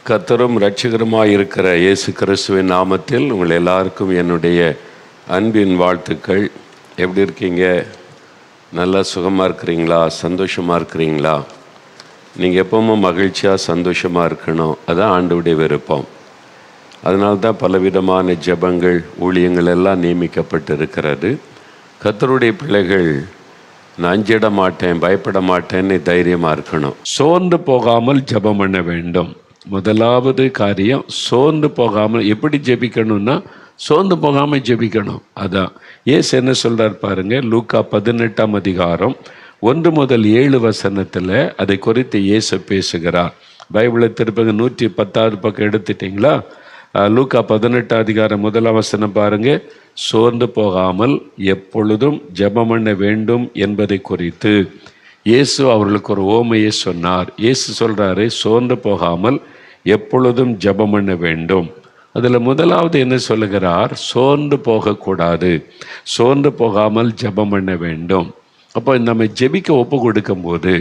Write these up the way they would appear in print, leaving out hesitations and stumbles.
கர்த்தரும் இரட்சகருமாய் இருக்கிற இயேசு கிறிஸ்துவின் நாமத்தில் உங்கள் எல்லாருக்கும் என்னுடைய அன்பின் வாழ்த்துக்கள். எப்படி இருக்கீங்க? நல்லா சுகமாக இருக்கிறீங்களா? சந்தோஷமாக இருக்கிறீங்களா? நீங்கள் எப்பவுமே மகிழ்ச்சியாக சந்தோஷமாக இருக்கணும். அதுதான் ஆண்டவருடைய விருப்பம். அதனால்தான் பலவிதமான ஜெபங்கள் ஊழியங்கள் எல்லாம் நியமிக்கப்பட்டு இருக்கிறது. கர்த்தருடைய பிள்ளைகள் நான் அஞ்சிட மாட்டேன், பயப்பட மாட்டேன்னு தைரியமாக இருக்கணும். சோர்ந்து போகாமல் ஜெபம் பண்ண வேண்டும். முதலாவது காரியம், சோர்ந்து போகாமல். எப்படி ஜெபிக்கணும்னா சோர்ந்து போகாமல் ஜெபிக்கணும். அதான் இயேசு என்ன சொல்கிறார் பாருங்க, லூக்கா 18ஆம் அதிகாரம் 1 முதல் 7 வசனத்தில் அதை குறித்து இயேசு பேசுகிறார். பைபிளை திருப்பங்க 110 பக்கம் எடுத்துட்டிங்களா? லூக்கா 18 அதிகாரம் 1 வசனம் பாருங்க. சோர்ந்து போகாமல் எப்பொழுதும் ஜெபம் பண்ண வேண்டும் என்பதை குறித்து இயேசு அவர்களுக்கு ஒரு ஓமையை சொன்னார். இயேசு சொல்கிறாரு, சோர்ந்து போகாமல் எப்பொழுதும் ஜெபம் பண்ண வேண்டும். அதில் முதலாவது என்ன சொல்லுகிறார்? சோர்ந்து போகக்கூடாது, சோர்ந்து போகாமல் ஜெபம் பண்ண வேண்டும். அப்போ நம்ம ஜெபிக்க ஒப்பு கொடுக்கும்போது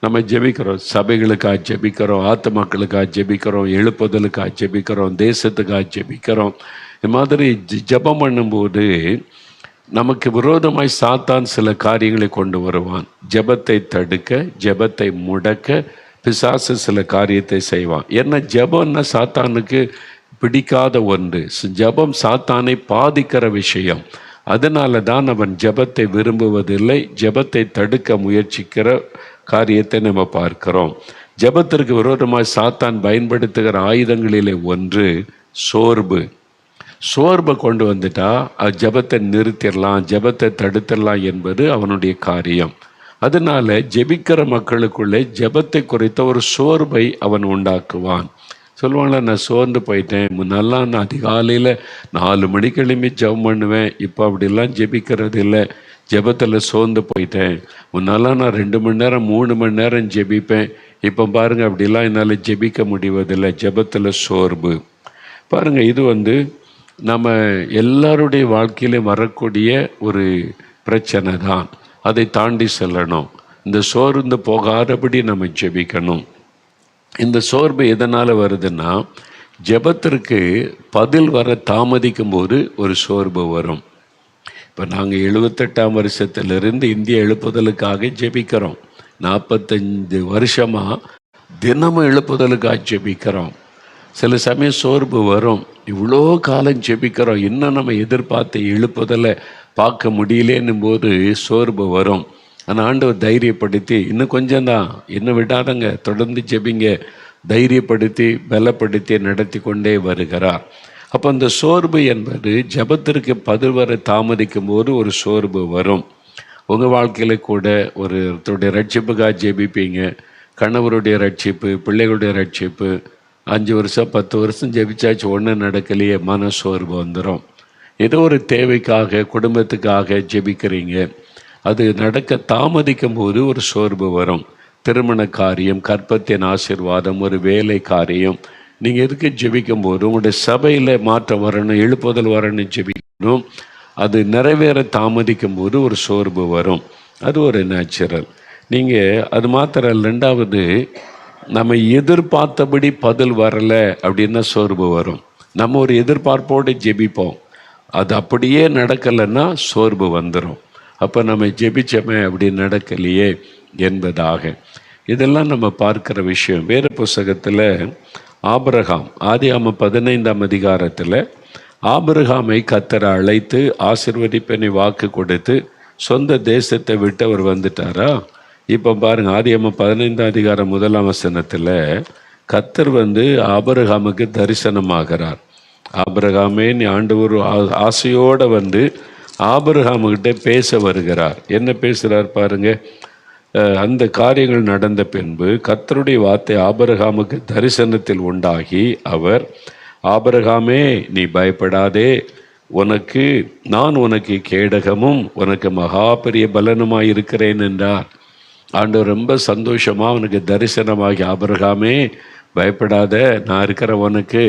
நம்ம ஜெபிக்கிறோம், சபைகளுக்காக ஜெபிக்கிறோம், ஆத்துமாக்களுக்காக ஜெபிக்கிறோம், எழுப்புதலுக்காக ஜெபிக்கிறோம், தேசத்துக்காக ஜெபிக்கிறோம். இது மாதிரி ஜெபம் பண்ணும்போது நமக்கு விரோதமாய் சாத்தான் சில காரியங்களை கொண்டு வருவான். ஜெபத்தை தடுக்க, ஜெபத்தை முடக்க பிசாசு சில காரியத்தை செய்வான். ஏன்னா ஜெபம்னா சாத்தானுக்கு பிடிக்காத ஒன்று. ஜெபம் சாத்தானை பாதிக்கிற விஷயம். அதனால தான் அவன் ஜெபத்தை விரும்புவதில்லை, ஜெபத்தை தடுக்க முயற்சிக்கிற காரியத்தை நம்ம பார்க்கிறோம். ஜெபத்திற்கு விரோதமாய் சாத்தான் பயன்படுத்துகிற ஆயுதங்களிலே ஒன்று சோர்வு. சோர்வை கொண்டு வந்துட்டா ஜெபத்தை நிறுத்திடலாம், ஜெபத்தை தடுத்திடலாம் என்பது அவனுடைய காரியம். அதனால ஜெபிக்கிற மக்களுக்குள்ளே ஜெபத்தை குறித்த ஒரு சோர்வை அவன் உண்டாக்குவான். சொல்லுவாங்களா, நான் சோர்ந்து போயிட்டேன், முன்னெல்லாம் நான் அதிகாலையில் 4 மணிக்கு எழும்பி ஜெபம் பண்ணுவேன், இப்போ அப்படிலாம் ஜெபிக்கிறது இல்லை, ஜெபத்தில் சோர்ந்து போயிட்டேன். முன்னெல்லாம் நான் 2 மணி நேரம் 3 மணி நேரம் ஜெபிப்பேன், இப்போ பாருங்கள் அப்படிலாம் என்னால் ஜெபிக்க முடிவதில்லை, ஜெபத்தில் சோர்வு. பாருங்கள், இது நம்ம எல்லாருடைய வாழ்க்கையிலும் வரக்கூடிய ஒரு பிரச்சனை தான். அதை தாண்டி செல்லணும். இந்த சோர்ந்து போகாதபடி நம்ம ஜெபிக்கணும். இந்த சோர்வு எதனால் வருதுன்னா, ஜெபத்திற்கு பதில் வர தாமதிக்கும் போது ஒரு சோர்வு வரும். இப்போ நாங்கள் 78ஆம் வருஷத்திலிருந்து இந்திய எழுப்புதலுக்காக ஜெபிக்கிறோம். 45 வருஷமாக தினமும் எழுப்புதலுக்காக ஜெபிக்கிறோம். சில சமயம் சோர்வு வரும். இவ்வளோ காலம் ஜெபிக்கிறோம், இன்னும் நம்ம எதிர்பார்த்த எழுப்புதலை பார்க்க முடியலேன்னும் போது சோர்வு வரும். ஆனால் ஆண்டவர் தைரியப்படுத்தி, இன்னும் கொஞ்சம்தான், இன்னும் விடாதங்க, தொடர்ந்து ஜெபிங்க, தைரியப்படுத்தி பலப்படுத்தி நடத்தி கொண்டே வருகிறார். அப்போ அந்த சோர்வு என்பது ஜெபத்திற்கு பதில் வர தாமதிக்கும் போது ஒரு சோர்வு வரும். உங்கள் வாழ்க்கையில் கூட ஒருத்தருடைய ரட்சிப்புக்காக ஜெபிப்பீங்க, கணவருடைய ரட்சிப்பு, பிள்ளைகளுடைய ரட்சிப்பு, 5 வருஷம் 10 வருஷம் ஜெபிச்சாச்சு, ஒன்றும் நடக்கலையே, மன சோர்வு வந்துடும். ஏதோ ஒரு தேவைக்காக குடும்பத்துக்காக ஜெபிக்கிறீங்க, அது நடக்க தாமதிக்கும் போது ஒரு சோர்வு வரும். திருமண காரியம், கற்பத்தின் ஆசீர்வாதம், ஒரு வேலை காரியம், நீங்கள் எதுக்கு ஜெபிக்கும் போது உங்களுடைய சபையில் மாற்றம் வரணும், எழுப்புதல் வரணும், ஜெபிக்கணும், அது நிறைவேற தாமதிக்கும் போது ஒரு சோர்வு வரும். அது ஒரு நேச்சுரல். நீங்கள் அது மாத்திரம். 2வது, நம்ம எதிர்பார்த்தபடி பதில் வரலை அப்படின்னா சோர்வு வரும். நம்ம ஒரு எதிர்பார்ப்போடு ஜெபிப்போம், அது அப்படியே நடக்கலைன்னா சோர்வு வந்துடும். அப்போ நம்ம ஜெபிச்சோமே அப்படி நடக்கலையே என்பதாக. இதெல்லாம் நம்ம பார்க்குற விஷயம். வேறு புஸ்தகத்தில் ஆபிரகாம், ஆதியாகமம் 15ஆம் அதிகாரத்தில் ஆபிரகாமை கர்த்தர் அழைத்து ஆசீர்வதிப்பனை வாக்கு கொடுத்து சொந்த தேசத்தை விட்டு அவர் வந்துட்டாரா? இப்போ பாருங்கள், ஆதியாகமம் 15ஆம் அதிகாரம் 1 வசனத்தில் கர்த்தர் ஆபிரகாமுக்கு தரிசனமாகிறார். ஆபிரகாமே, நீ ஆண்டவர் ஆசையோடு ஆபிரகாமுக்கிட்ட பேச வருகிறார். என்ன பேசுகிறார் பாருங்க. அந்த காரியங்கள் நடந்த பின்பு கர்த்தருடைய வார்த்தை ஆபிரகாமுக்கு தரிசனத்தில் உண்டாகி அவர், ஆபிரகாமே நீ பயப்படாதே, நான் உனக்கு கேடகமும் உனக்கு மகா பெரிய பலனுமாய் இருக்கிறேன் என்றார். ஆண்டவர் ரொம்ப சந்தோஷமாக அவனுக்கு தரிசனமாகி, ஆபிரகாமே பயப்படாத, நான் இருக்கிற உனக்கு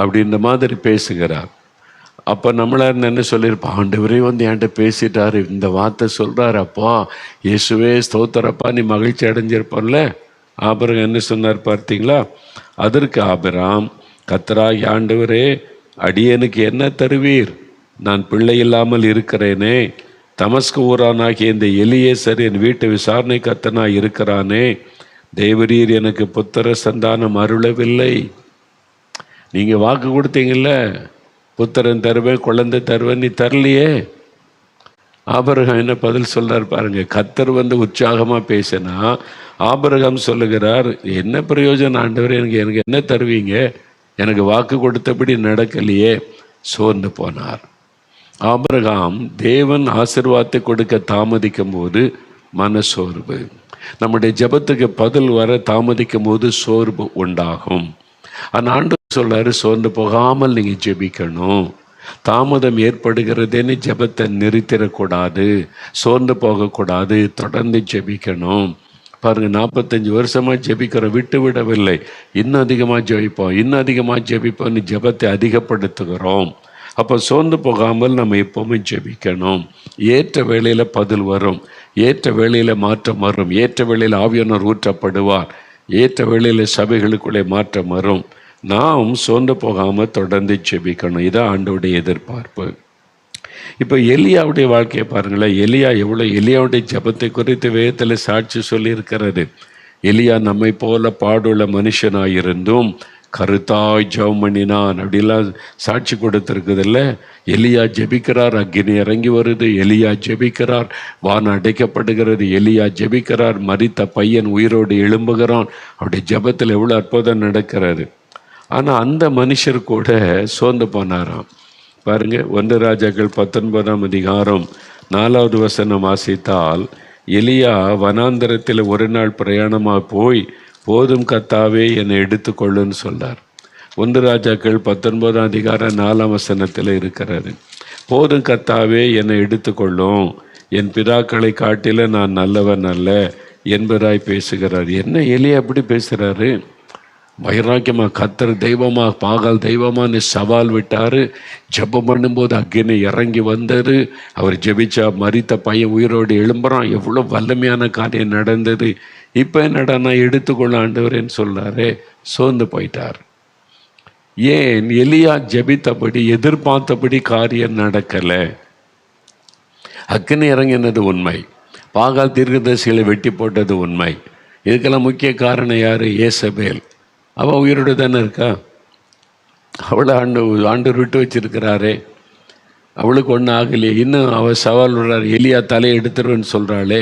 அப்படின்ற மாதிரி பேசுகிறார். அப்போ நம்மளார் என்ன சொல்லியிருப்போம், ஆண்டவரே என்கிட்ட பேசிட்டாரு, இந்த வார்த்தை சொல்கிறாரு, அப்பா இயேசுவே ஸ்தோத்திரப்பா, நீ மகிழ்ச்சி அடைஞ்சிருப்போம்ல. ஆபிரகாம் என்ன சொன்னார் பார்த்தீங்களா? அதற்கு ஆபிரகாம், கர்த்தராகிய ஆண்டவரே, அடியேனுக்கு என்ன தருவீர்? நான் பிள்ளை இல்லாமல் இருக்கிறேனே. தமஸ்கு ஊரானாகிய இந்த எலியேசர் என் வீட்டு விசாரணை கர்த்தனாய் இருக்கிறானே. தேவரீர் எனக்கு புத்திர சந்தானம் அருளவில்லை. நீங்கள் வாக்கு கொடுத்தீங்கல்ல, புத்திரன் தருவேன், குழந்தை தருவேன், நீ தரலையே. ஆபிரகாம் என்ன பதில் சொல்றார் பாருங்க. கர்த்தர் உற்சாகமாக பேசினா ஆபிரகாம் சொல்லுகிறார், என்ன பிரயோஜனம் ஆண்டவர், எனக்கு என்ன தருவீங்க? எனக்கு வாக்கு கொடுத்தபடி நடக்கலையே. சோர்ந்து போனார். ஆபிரகாம் தேவன் ஆசீர்வாதத்தை கொடுக்க தாமதிக்கும் போது மனசோர்வு. நம்முடைய ஜெபத்துக்கு பதில் வர தாமதிக்கும் போது சோர்வு உண்டாகும். அந்த ஆண்டவர் சொல்றாரு, சோர்ந்து போகாமல் நீங்கள் ஜெபிக்கணும். தாமதம் ஏற்படுகிறதுன்னு ஜெபத்தை நிறுத்திடக்கூடாது, சோர்ந்து போகக்கூடாது, தொடர்ந்து ஜெபிக்கணும். பாருங்க, 45 வருஷமாக ஜெபிக்கிறோம், விட்டு விடவில்லை. இன்னும் அதிகமாக ஜெபிப்போம், இன்னும் அதிகமாக ஜெபிப்போம்னு ஜெபத்தை அதிகப்படுத்துகிறோம். அப்போ சோர்ந்து போகாமல் நம்ம எப்போவுமே ஜெபிக்கணும். ஏற்ற வேளையில் பதில் வரும், ஏற்ற வேளையில் மாற்றம் வரும், ஏற்ற வேளையில் ஆவியானவர் ஊற்றப்படுவார், ஏற்ற வேளையில் சபைகளுக்குள்ளே மாற்றம் வரும். நாம் சோர்ந்து போகாமல் தொடர்ந்து ஜெபிக்கணும். இதான் ஆண்டவருடைய எதிர்பார்ப்பு. இப்போ எலியாவுடைய வாழ்க்கையை பாருங்களேன். எலியாவுடைய ஜெபத்தை குறித்து வேதத்தில் சாட்சி சொல்லி இருக்கிறது. எலியா நம்மை போல பாடுள்ள மனுஷனாயிருந்தும் கருத்தாய் ஜெபம் பண்ணினான் அப்படிலாம் சாட்சி கொடுத்துருக்குதில்ல. எலியா ஜெபிக்கிறார், அக்கினி இறங்கி வருது. எலியா ஜெபிக்கிறார், வானம் அடைக்கப்படுகிறது. எலியா ஜெபிக்கிறார், மரித்த பையன் உயிரோடு எழும்புகிறான். அவருடைய ஜெபத்தில் எவ்வளோ அற்புதம் நடக்கிறது. ஆனால் அந்த மனுஷர் கூட சோர்ந்து போனாராம். பாருங்க, 1 ராஜாக்கள் 19ஆம் அதிகாரம் 4வது வசனம் வாசித்தால், எலியா வனாந்தரத்தில் ஒரு நாள் பிரயாணமாக போய், போதும் கர்த்தாவே என்னை எடுத்துக்கொள்ளுன்னு சொன்னார். 1 ராஜாக்கள் 19ஆம் அதிகாரம் 4ஆம் வசனத்தில் இருக்கிறாரு. போதும் கர்த்தாவே என்னை எடுத்துக்கொள்ளும், என் பிதாக்களை காட்டில நான் நல்லவன் அல்ல என்பதாய் பேசுகிறார். என்ன எலியா அப்படி பேசுகிறாரு? வைராக்கியமாக கர்த்தர் தெய்வமாக, பாகால் தெய்வமானு சவால் விட்டார். ஜெபம் பண்ணும்போது அக்கினி இறங்கி வந்தது. அவர் ஜெபிச்சா மரித்த பையன் உயிரோடு எழும்புறான். எவ்வளோ வல்லமையான காரியம் நடந்தது. இப்போ என்னடா நான் எடுத்துக்கொள்ள ஆண்டவரேன்னு சொல்கிறாரே. சோர்ந்து போயிட்டார். ஏன்? எலியா ஜெபித்தபடி, எதிர்பார்த்தபடி காரியம் நடக்கலை. அக்கினி இறங்கினது உண்மை, பாகால் தீர்க்கதரிசிகளை வெட்டி போட்டது உண்மை. இதுக்கெல்லாம் முக்கிய காரணம் யார்? ஏசபேல். அவள் உயிரோடு தானே இருக்கா? அவளை ஆண்டு விட்டு வச்சிருக்கிறாரே, அவளுக்கு ஒன்றும் ஆகலையே. இன்னும் அவள் சவால் விடுறாரு, எலியா தலையை எடுத்துருவேன்னு சொல்கிறாளே.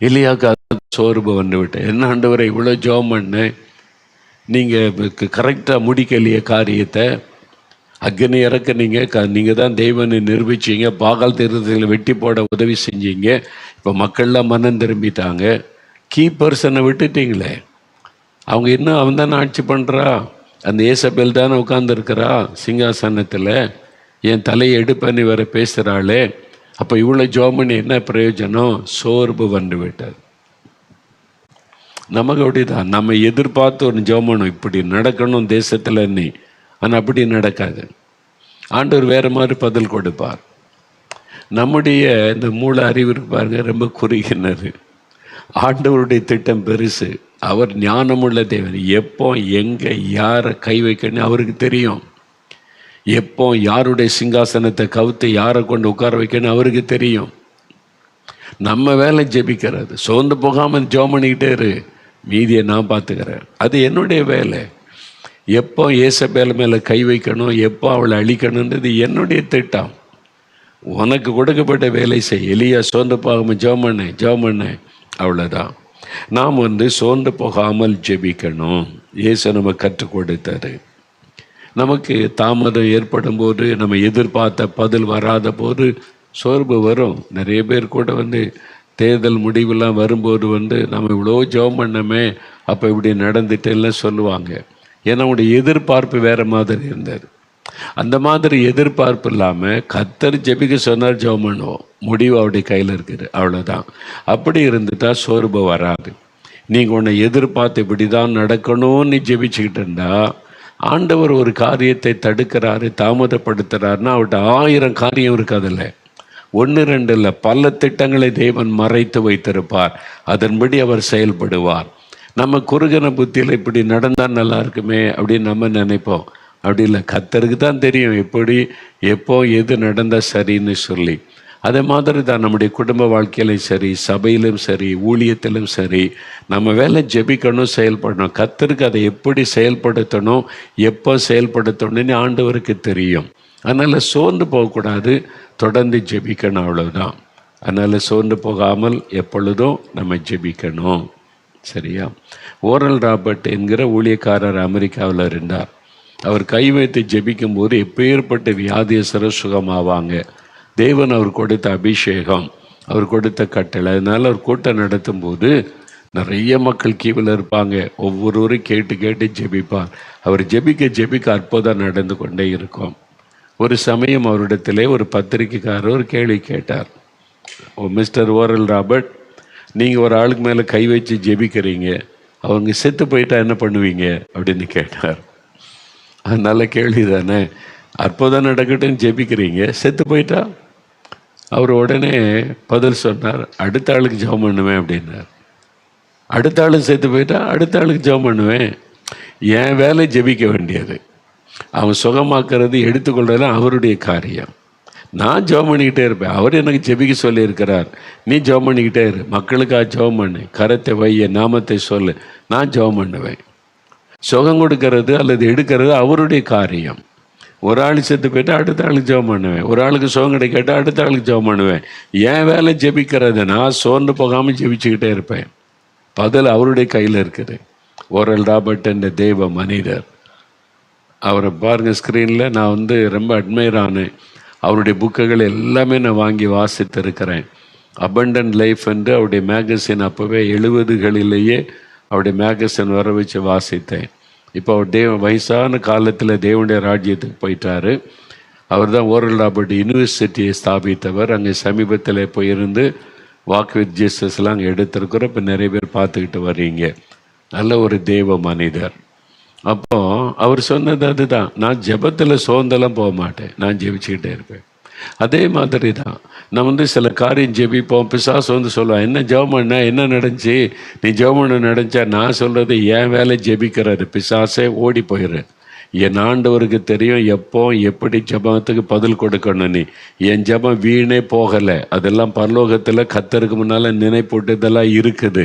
எலியாவுக்கு சோர்வு வந்து விட்டேன். என்ன ஆண்டவரை, இவ்வளோ ஜெபம் பண்ணேன், நீங்கள் கரெக்டாக முடிக்கலையே காரியத்தை. அக்னி இறக்க நீங்கள் தான் தெய்வனை நிரூபிச்சிங்க, பாகால் தீர்க்கதரிசிகளை வெட்டி போட உதவி செஞ்சீங்க. இப்போ மக்கள்லாம் மனம் திரும்பிட்டாங்க. கீ பர்சனை விட்டுட்டீங்களே. அவங்க இன்னும் அவன் தானே ஆட்சி பண்ணுறா, அந்த ஏசபேல் தானே உட்காந்துருக்கிறா சிங்காசனத்தில். என் தலையை எடுப்பண்ணி வர பேசுகிறாளே. அப்போ இவ்வளோ ஜோமனி என்ன பிரயோஜனம்? சோர்வு வந்து விட்டது. நமக்கு அப்படிதான். நம்ம எதிர்பார்த்து ஒரு ஜோமனும் இப்படி நடக்கணும் தேசத்தில் நீ, ஆனால் அப்படி நடக்காது. ஆண்டவர் வேறு மாதிரி பதில் கொடுப்பார். நம்முடைய இந்த மூளை அறிவு இருப்பாருங்க, ரொம்ப குறுகினது. ஆண்டவருடைய திட்டம் பெருசு. அவர் ஞானமுள்ள தேவன். எப்போ எங்கே யாரை கை வைக்கணும் அவருக்கு தெரியும். எப்போ யாருடைய சிங்காசனத்தை கவுத்து யாரை கொண்டு உட்கார வைக்கணும் அவருக்கு தெரியும். நம்ம வேலை ஜெபிக்கிறது. சோர்ந்து போகாமல் ஜெபம் பண்ணிக்கிட்டே இரு, மீதியை நான் பார்த்துக்கிறேன். அது என்னுடைய வேலை. எப்போ ஏசபேல் மேலே கை வைக்கணும், எப்போ அவளை அழிக்கணுன்றது என்னுடைய திட்டம். உனக்கு கொடுக்கப்பட்ட வேலை செய். எலியா சோர்ந்து போகாமல் ஜெபம் பண்ண அவ்வளோதான். நாம் சோர்ந்து போகாமல் ஜெபிக்கணும். இயேசு நம்ம கற்றுக் கொடுத்தாரு. நமக்கு தாமதம் ஏற்படும் போது, நம்ம எதிர்பார்த்த பதில் வராத போது சோர்வு வரும். நிறைய பேர் கூட தேர்தல் முடிவெல்லாம் வரும்போது நம்ம இவ்வளோ ஜெபம் பண்ணமே, அப்போ இப்படி நடந்துட்டேல்லாம் சொல்லுவாங்க. ஏன்னா அவங்களுடைய எதிர்பார்ப்பு வேறு மாதிரி இருந்தது. அந்த மாதிரி எதிர்பார்ப்பு இல்லாமல் கர்த்தர் ஜெபிக்க சொன்னார், ஜெபம் பண்ணுவோம். முடிவு அவருடைய கையில் இருக்குது, அவ்வளோதான். அப்படி இருந்துட்டா சோர்வு வராது. நீங்கள் உன்னை எதிர்பார்த்து இப்படி தான் நடக்கணும்னு ஜெபிச்சுக்கிட்டு இருந்தா, ஆண்டவர் ஒரு காரியத்தை தடுக்கிறாரு, தாமதப்படுத்துகிறாருன்னா அவர்கிட்ட 1000 காரியம் இருக்காதில்ல, 1 2 இல்லை, பல திட்டங்களை தேவன் மறைத்து வைத்திருப்பார். அதன்படி அவர் செயல்படுவார். நம்ம குறுகின புத்தியில் இப்படி நடந்தால் நல்லா இருக்குமே அப்படின்னு நம்ம நினைப்போம். அப்படி இல்லை, கர்த்தருக்கு தான் தெரியும் எப்படி எப்போ எது நடந்தால் சரின்னு சொல்லி. அதே மாதிரி தான் நம்முடைய குடும்ப வாழ்க்கையிலும் சரி, சபையிலும் சரி, ஊழியத்திலும் சரி, நம்ம வேலை ஜெபிக்கணும், செயல்படணும். கர்த்தருக்கு அதை எப்படி செயல்படுத்தணும், எப்போ செயல்படுத்தணும்னு ஆண்டவருக்கு தெரியும். அதனால் சோர்ந்து போகக்கூடாது, தொடர்ந்து ஜெபிக்கணும், அவ்வளவுதான். அதனால் சோர்ந்து போகாமல் எப்பொழுதும் நம்ம ஜெபிக்கணும். சரியா? ஓரல் ராபர்ட் என்கிற ஊழியக்காரர் அமெரிக்காவில் இருந்தார். அவர் கை வைத்து ஜெபிக்கும் போது எப்பேற்பட்ட வியாதியஸ்தர் சுகமாவாங்க. தேவன் அவர் கொடுத்த அபிஷேகம், அவர் கொடுத்த கட்டளை. அதனால் அவர் கூட்டம் நடத்தும் போது நிறைய மக்கள் கீவில் இருப்பாங்க. ஒவ்வொருவரும் கேட்டு கேட்டு ஜெபிப்பார். அவர் ஜெபிக்க அற்புதம் நடந்து கொண்டே இருக்கும். ஒரு சமயம் அவரிடத்திலே ஒரு பத்திரிக்கைக்காரர் ஒரு கேள்வி கேட்டார். மிஸ்டர் ஓரல் ராபர்ட், நீங்கள் ஒரு ஆளுக்கு மேலே கை வச்சு ஜெபிக்கிறீங்க, அவங்க செத்து போயிட்டா என்ன பண்ணுவீங்க அப்படின்னு கேட்டார். அது நல்ல கேள்வி தானே. அற்புதம் நடக்கட்டும்னு ஜெபிக்கிறீங்க, செத்து போயிட்டா? அவர் உடனே பதில் சொன்னார், அடுத்த ஆளுக்கு ஜெபம் பண்ணுவேன் அப்படின்னார். அடுத்த ஆளுக்கு செத்து போயிட்டா அடுத்த ஆளுக்கு ஜெபம் பண்ணுவேன். என் வேலை ஜெபிக்க வேண்டியது, அவன் சுகமாக்குறது எடுத்துக்கொள்றதுலாம் அவருடைய காரியம். நான் ஜெபம் பண்ணிக்கிட்டே இருப்பேன். அவர் எனக்கு ஜெபிக்க சொல்லியிருக்கிறார், நீ ஜெபம் பண்ணிக்கிட்டே இரு, மக்களுக்காக ஜெபம் பண்ணு, கரத்தை வைய, நாமத்தை சொல்லு, நான் ஜெபம் பண்ணுவேன். சுகம் கொடுக்கறது அல்லது எடுக்கிறது அவருடைய காரியம். ஒரு ஆள் செத்து போயிட்டா அடுத்த ஆளுக்கு ஜெபம் பண்ணுவேன், ஒரு ஆளுக்கு சுகம் கிடைக்காட்டா அடுத்த ஆளுக்கு ஜெபம் பண்ணுவேன். என் வேலை ஜெபிக்கிறது, நான் சோர்ந்து போகாமல் ஜெபிச்சுக்கிட்டே இருப்பேன். பதில் அவருடைய கையில் இருக்குது. ஓரல் ராபர்ட் என்ற தெய்வ மனிதர், அவரை பாருங்கள் ஸ்க்ரீனில். நான் ரொம்ப அட்மையர் ஆனேன். அவருடைய புக்குகள் எல்லாமே நான் வாங்கி வாசித்து இருக்கிறேன். அபண்டன்ட் லைஃப் என்று அவருடைய மேகசின் அப்போவே 70களிலேயே அவருடைய மேகசின் வர வச்சு வாசித்தேன். இப்போ அவர் வயசான காலத்தில் தேவனுடைய ராஜ்யத்துக்கு போயிட்டார். அவர் தான் ஓரல் ராபர்ட் யூனிவர்சிட்டியை ஸ்தாபித்தவர். அங்கே சமீபத்தில் போயிருந்து வாக் வித் ஜீசஸ்லாம் அங்கே எடுத்திருக்கிறோம். இப்போ நிறைய பேர் பார்த்துக்கிட்டு வர்றீங்க. நல்ல ஒரு தேவ மனிதர். அப்போது அவர் சொன்னது அதுதான், நான் ஜெபத்தில் சோர்ந்தெல்லாம் போக மாட்டேன், நான் ஜெபிச்சுக்கிட்டே இருப்பேன். அதே மாதிரி தான் நான் சில காரியம் ஜெபிப்போம். பிசாசு சொல்லுவான், என்ன ஜெபம் பண்ண, என்ன நடந்துச்சு, நீ ஜெபம் பண்ண நடந்துச்சா? நான் சொல்கிறது என் வேலை ஜெபிக்கிறது. பிசாசே ஓடி போயிடுற. என் ஆண்டவருக்கு தெரியும் எப்போ எப்படி ஜெபத்துக்கு பதில் கொடுக்கணும். நீ என் ஜெபம் வீணே போகலை, அதெல்லாம் பரலோகத்தில் கர்த்தருக்கு முன்னால் நினைப்போட்டு இதெல்லாம் இருக்குது.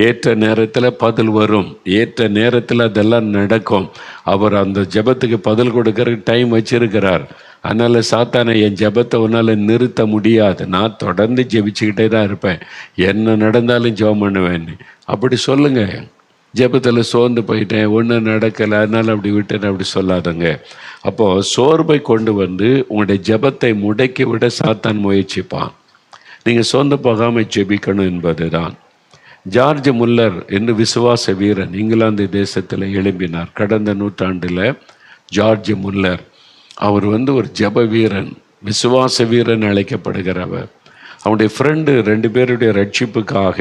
ஏற்ற நேரத்தில் பதில் வரும், ஏற்ற நேரத்தில் அதெல்லாம் நடக்கும். அவர் அந்த ஜெபத்துக்கு பதில் கொடுக்கறதுக்கு டைம் வச்சிருக்கிறார். அதனால் சாத்தானை என் ஜெபத்தை உன்னால் நிறுத்த முடியாது. நான் தொடர்ந்து ஜெபிச்சுக்கிட்டே தான் இருப்பேன், என்ன நடந்தாலும் ஜெபம் பண்ணுவேன்னு. அப்படி சொல்லுங்கள். ஜெபத்தில் சோர்ந்து போயிட்டேன், ஒன்றும் நடக்கலை, அதனால் அப்படி விட்டேன்னு அப்படி சொல்லாதங்க. அப்போது சோர்வை கொண்டு உங்களுடைய ஜெபத்தை முடக்கி விட சாத்தான் முயற்சிப்பான். நீங்கள் சோர்ந்து போகாமல் ஜெபிக்கணும் என்பது தான். ஜார்ஜ் முல்லர் என்று விசுவாச வீரன் இங்கிலாந்து தேசத்தில் எழும்பினார். கடந்த நூற்றாண்டில் ஜார்ஜ் முல்லர் அவர் ஒரு ஜெப வீரன், விசுவாச வீரன் அழைக்கப்படுகிறவர். அவனுடைய ஃப்ரெண்டு 2 பேருடைய ரட்சிப்புக்காக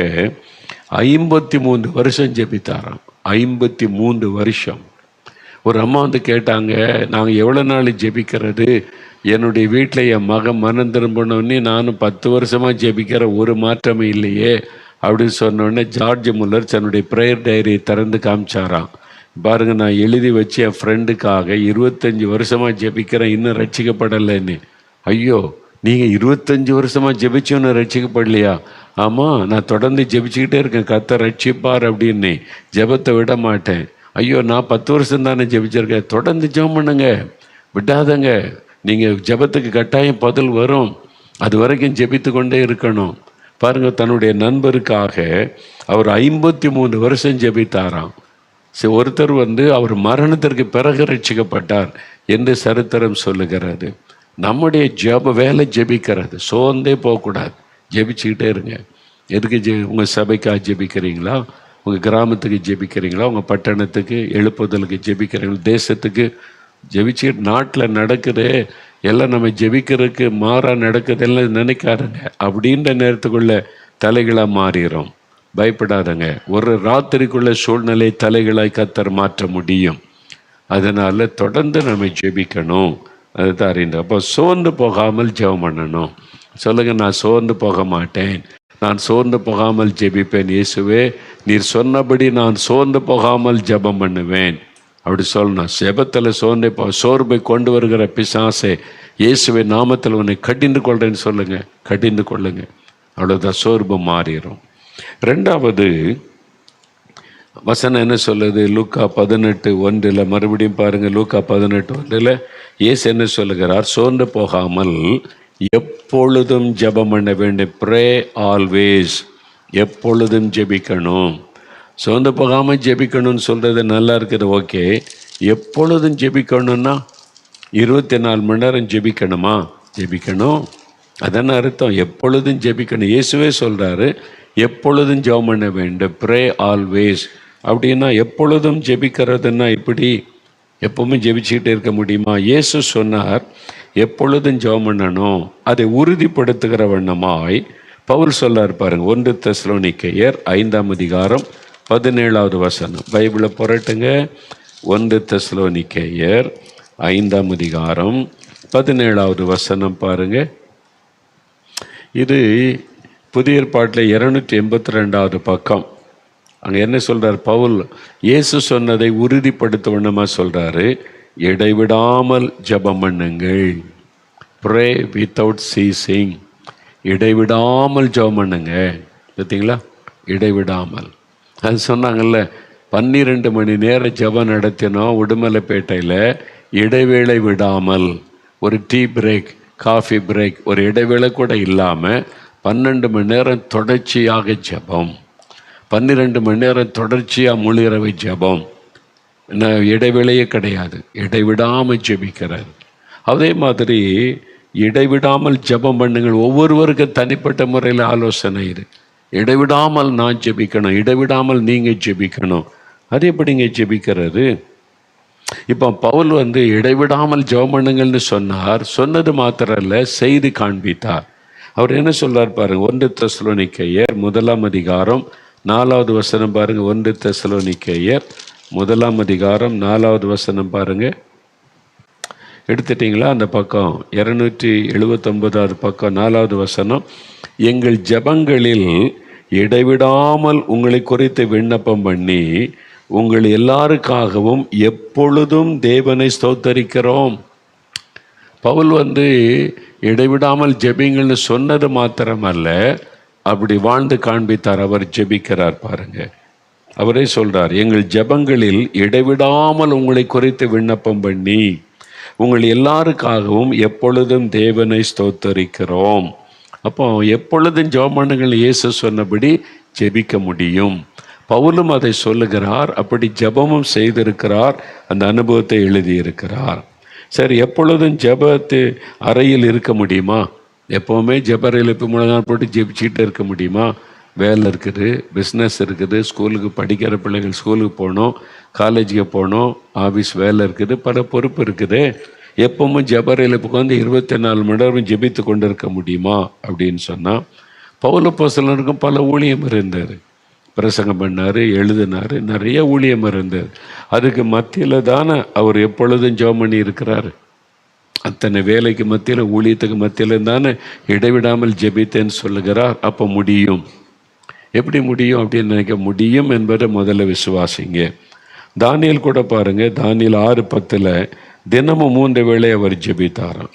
53 வருஷம் ஜெபித்தாராம். 53 வருஷம். ஒரு அம்மா கேட்டாங்க, நாங்கள் எவ்வளோ நாள் ஜெபிக்கிறது? என்னுடைய வீட்டில் என் மகன் மனம் திரும்பினோடனே நானும் 10 வருஷமாக ஜெபிக்கிற, ஒரு மாற்றமே இல்லையே அப்படின்னு சொன்னோடனே ஜார்ஜ் முல்லர் தன்னுடைய ப்ரேயர் டைரியை திறந்து காமிச்சாராம். பாருங்கள், நான் எழுதி வச்சு என் ஃப்ரெண்டுக்காக 25 வருஷமாக ஜெபிக்கிறேன், இன்னும் ரட்சிக்கப்படலைன்னு. ஐயோ, நீங்கள் 25 வருஷமாக ஜெபிச்சு இன்னும் ரட்சிக்கப்படலையா? ஆமாம், நான் தொடர்ந்து ஜெபிச்சுக்கிட்டே இருக்கேன், கர்த்தர் ரட்சிப்பார் அப்படின்னு. ஜெபத்தை விட மாட்டேன். ஐயோ, நான் 10 வருஷம் தானே ஜெபிச்சிருக்கேன். தொடர்ந்து ஜெபம் பண்ணுங்க, விடாதங்க. நீங்கள் ஜெபத்துக்கு கட்டாயம் பதில் வரும், அது வரைக்கும் ஜெபித்து கொண்டே இருக்கணும். பாருங்கள், தன்னுடைய நண்பருக்காக அவர் 53 வருஷம் ஜெபித்தாராம். ஒருத்தர் அவர் மரணத்திற்கு பிறகு ரட்சிக்கப்பட்டார் என்று சரித்திரம் சொல்லுகிறது. நம்முடைய வேலை ஜெபிக்கிறது. சோர்ந்தே போகக்கூடாது, ஜெபிச்சுக்கிட்டே இருங்க. எதுக்கு உங்கள் சபைக்காக ஜெபிக்கிறீங்களா? உங்கள் கிராமத்துக்கு ஜெபிக்கிறீங்களா? உங்கள் பட்டணத்துக்கு எழுப்புதலுக்கு ஜெபிக்கிறீங்களா? தேசத்துக்கு ஜெபிச்சுக்கிட்டு நாட்டில் நடக்குது எல்லாம் நம்ம ஜெபிக்கிறதுக்கு மாறாக நடக்குதெல்லாம் நினைக்காருங்க. அப்படின்ற நேரத்துக்குள்ள தலைகளாக மாறிடும். பயப்படாதங்க. ஒரு ராத்திரிக்குள்ள சூழ்நிலை தலைகளாய் கர்த்தர் மாற்ற முடியும். அதனால் தொடர்ந்து நம்ம ஜெபிக்கணும். அதுதான் அறிந்த. அப்போ சோர்ந்து போகாமல் ஜெபம் பண்ணணும். சொல்லுங்கள், நான் சோர்ந்து போக மாட்டேன், நான் சோர்ந்து போகாமல் ஜெபிப்பேன். இயேசுவே, நீர் சொன்னபடி நான் சோர்ந்து போகாமல் ஜெபம் பண்ணுவேன். அப்படி சொல்லணும். ஜெபத்தில் சோர்வை கொண்டு வருகிற பிசாசை இயேசுவின் நாமத்தில் உன்னை கடிந்து கொள்றேன்னு சொல்லுங்க. கடிந்து கொள்ளுங்க. அவ்வளோதான், சோர்வு மாறிடும். ரெண்டாவது வசனம் என்ன சொல்லுது? லூக்கா 18:1 மறுபடியும் பாருங்க. லூக்கா 18:1 இயேசு என்ன சொல்லுகிறார்? சோர்ந்து போகாமல் எப்பொழுதும் ஜெபம் பண்ண வேண்டும். Pray always. எப்பொழுதும் ஜெபிக்கணும். சோர்ந்து போகாமல் ஜெபிக்கணும்னு சொல்கிறது நல்லா இருக்குது, ஓகே. எப்பொழுதும் ஜெபிக்கணும்னா 24 மணி நேரம் ஜெபிக்கணுமா? ஜெபிக்கணும். அதான அர்த்தம். எப்பொழுதும் ஜெபிக்கணும். இயேசுவே சொல்கிறாரு எப்பொழுதும் ஜெபம் பண்ண வேண்டும். Pray always. அப்படின்னா எப்பொழுதும் ஜெபிக்கிறதுன்னா இப்படி எப்பவுமே ஜெபிச்சுக்கிட்டே இருக்க முடியுமா? இயேசு சொன்னார் எப்பொழுதும் ஜெபம் பண்ணணும். அதை உறுதிப்படுத்துகிற வண்ணமாய் பவுல் சொல்லார் பாருங்க. 1 தெசலோனிக்கேயர் 5:17 பைபிளை புரட்டுங்க. 1 தெசலோனிக்கேயர் 5:17 பாருங்க. இது புதிய ஏற்பாட்டில் 282 பக்கம். அங்கே என்ன சொல்கிறார் பவுல்? இயேசு சொன்னதை உறுதிப்படுத்த வண்ணமாக சொல்கிறாரு, இடைவிடாமல் ஜெபம் பண்ணுங்கள். Pray without ceasing. இடைவிடாமல் ஜெபம் பண்ணுங்க. பார்த்தீங்களா? இடைவிடாமல். அது சொன்னாங்கல்ல, 12 மணி நேரம் ஜெபம் நடத்தினோம் உடுமலைப்பேட்டையில், இடைவேளை விடாமல். ஒரு டீ பிரேக், காஃபி பிரேக், ஒரு இடைவேளை கூட இல்லாமல் 12 மணி நேரம் தொடர்ச்சியாக ஜெபம். 12 மணி நேரம் தொடர்ச்சியாக முழுகிறவை ஜெபம். இடைவேளையே கிடையாது. இடைவிடாமல் ஜெபிக்கிறார். அதே மாதிரி இடைவிடாமல் ஜெபம் பண்ணுங்கள். ஒவ்வொருவருக்கும் தனிப்பட்ட முறையில் ஆலோசனை இது. இடைவிடாமல் நான் ஜெபிக்கணும், இடைவிடாமல் நீங்கள் ஜெபிக்கணும். அது எப்படிங்க ஜெபிக்கிறது? இப்போ பவுல் இடைவிடாமல் ஜெபம் பண்ணுங்கள்னு சொன்னார். சொன்னது மாத்திரம் இல்லை, செய்து காண்பித்தார். அவர் என்ன சொல்றார் பாருங்க. 1 தெசலோனிக்கேயர் 1:4 பாருங்க. 1 தெசலோனிக்கேயர் 1:4 பாருங்க. எடுத்துட்டீங்களா? அந்த பக்கம் 279 பக்கம் 4 எங்கள் ஜெபங்களில் இடைவிடாமல் உங்களை குறித்து விண்ணப்பம் பண்ணி உங்கள் எல்லாருக்காகவும் எப்பொழுதும் தேவனை ஸ்தோத்தரிக்கிறோம். பவுல் இடைவிடாமல் ஜெபிங்கள்னு சொன்னது மாத்திரமல்ல, அப்படி வாழ்ந்து காண்பித்தார். அவர் ஜெபிக்கிறார் பாருங்க. அவரே சொல்றார், எங்கள் ஜெபங்களில் இடைவிடாமல் உங்களை குறித்து விண்ணப்பம் பண்ணி உங்கள் எல்லாருக்காகவும் எப்பொழுதும் தேவனை ஸ்தோத்தரிக்கிறோம். அப்போ எப்பொழுதும் ஜெபம் பண்ணுங்கள் இயேசு சொன்னபடி ஜெபிக்க முடியும். பவுலும் அதை சொல்லுகிறார். அப்படி ஜெபமும் செய்திருக்கிறார். அந்த அனுபவத்தை எழுதியிருக்கிறார். சரி, எப்பொழுதும் ஜெபத்து அறையில் இருக்க முடியுமா? எப்போவுமே ஜெப அறையில் இப்போ முழங்கால் போட்டு ஜெபிச்சுக்கிட்டு இருக்க முடியுமா? வேலை இருக்குது, பிஸ்னஸ் இருக்குது, ஸ்கூலுக்கு படிக்கிற பிள்ளைகள் ஸ்கூலுக்கு போகணும், காலேஜுக்கு போகணும், ஆஃபீஸ் வேலை இருக்குது, பல பொறுப்பு இருக்குது. எப்பவும் ஜெப அறையில் உட்காந்து 24 மணி நேரம் ஜெபித்து கொண்டு இருக்க முடியுமா அப்படின்னு சொன்னால், பவுல் அப்போஸ்தலனுக்கும் பல ஊழியம் இருந்தது. பிரசங்கம் பண்ணார், எழுதினார், நிறைய ஊழியம் இருந்தது. அதுக்கு மத்தியில் தானே அவர் எப்பொழுதும் ஜெபம் பண்ணி இருக்கிறார். அத்தனை வேலைக்கு மத்தியில், ஊழியத்துக்கு மத்தியில் தானே இடைவிடாமல் ஜெபித்தேன்னு சொல்லுகிறார். அப்போ முடியும். எப்படி முடியும் அப்படின்னு நினைக்க முடியும் என்பதை முதல்ல விசுவாசிங்க. தானியேல் கூட பாருங்க. தானியேல் 6:10 தினமும் 3 வேளை அவர் ஜெபித்தாராம்.